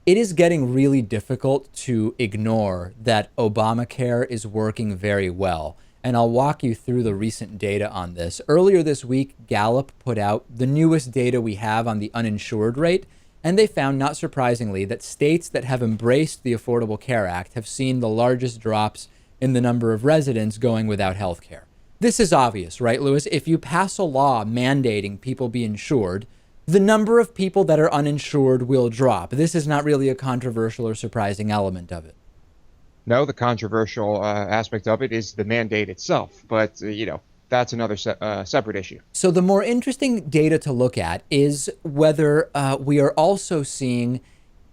It is getting really difficult to ignore that Obamacare is working very well. And I'll walk you through the recent data on this. Earlier this week, Gallup put out the newest data we have on the uninsured rate, and they found, not surprisingly, that states that have embraced the Affordable Care Act have seen the largest drops in the number of residents going without health care. This is obvious, right, Lewis? If you pass a law mandating people be insured, the number of people that are uninsured will drop. This is not really a controversial or surprising element of it. No, the controversial aspect of it is the mandate itself, but that's another separate issue. So the more interesting data to look at is whether we are also seeing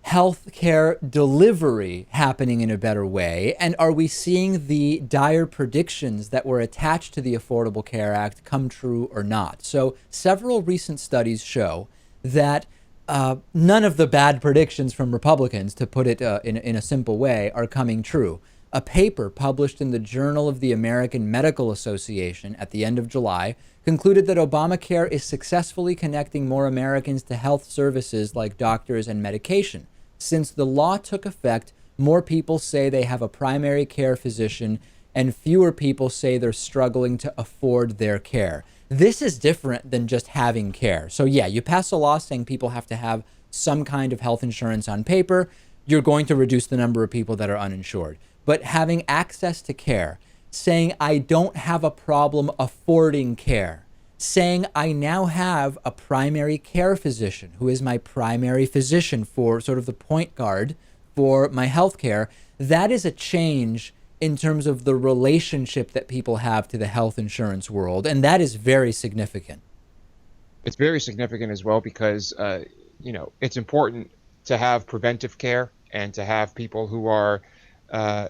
healthcare delivery happening in a better way, and are we seeing the dire predictions that were attached to the Affordable Care Act come true or not? So several recent studies show that none of the bad predictions from Republicans, to put it in a simple way, are coming true. A paper published in the Journal of the American Medical Association at the end of July concluded that Obamacare is successfully connecting more Americans to health services like doctors and medication. Since the law took effect, more people say they have a primary care physician, and fewer people say they're struggling to afford their care. This is different than just having care. So yeah, you pass a law saying people have to have some kind of health insurance on paper. You're going to reduce the number of people that are uninsured. But having access to care, saying I don't have a problem affording care, saying I now have a primary care physician who is my primary physician for sort of the point guard for my health care, that is a change in terms of the relationship that people have to the health insurance world. And that is very significant. It's very significant as well because, it's important to have preventive care and to have people who are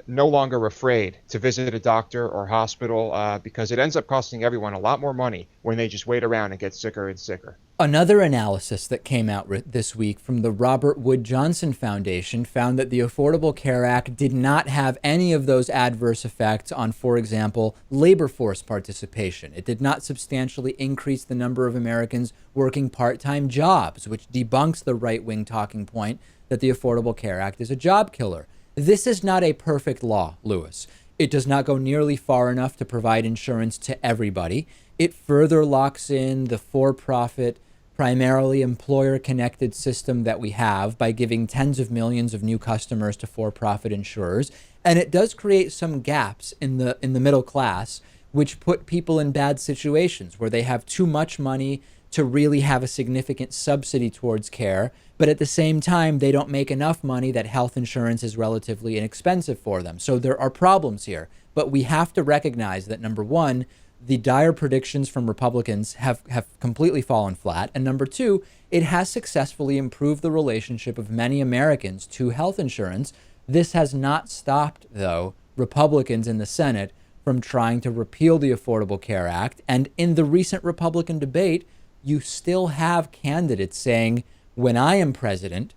no longer afraid to visit a doctor or hospital because it ends up costing everyone a lot more money when they just wait around and get sicker and sicker. Another analysis that came out this week from the Robert Wood Johnson Foundation found that the Affordable Care Act did not have any of those adverse effects on, for example, labor force participation. It did not substantially increase the number of Americans working part-time jobs, which debunks the right-wing talking point that the Affordable Care Act is a job killer. This is not a perfect law, Lewis. It does not go nearly far enough to provide insurance to everybody. It further locks in the for-profit, primarily employer-connected system that we have by giving tens of millions of new customers to for-profit insurers. And it does create some gaps in the middle class, which put people in bad situations where they have too much money to really have a significant subsidy towards care, but at the same time, they don't make enough money that health insurance is relatively inexpensive for them. So there are problems here, but we have to recognize that, number one, the dire predictions from Republicans have completely fallen flat. And number two, it has successfully improved the relationship of many Americans to health insurance. This has not stopped, though, Republicans in the Senate from trying to repeal the Affordable Care Act. And in the recent Republican debate, you still have candidates saying, when I am president,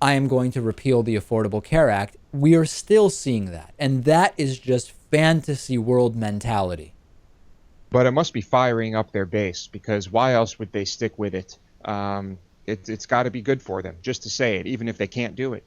I am going to repeal the Affordable Care Act. We are still seeing that. And that is just fantasy world mentality. But it must be firing up their base because why else would they stick with it? It's got to be good for them just to say it, even if they can't do it.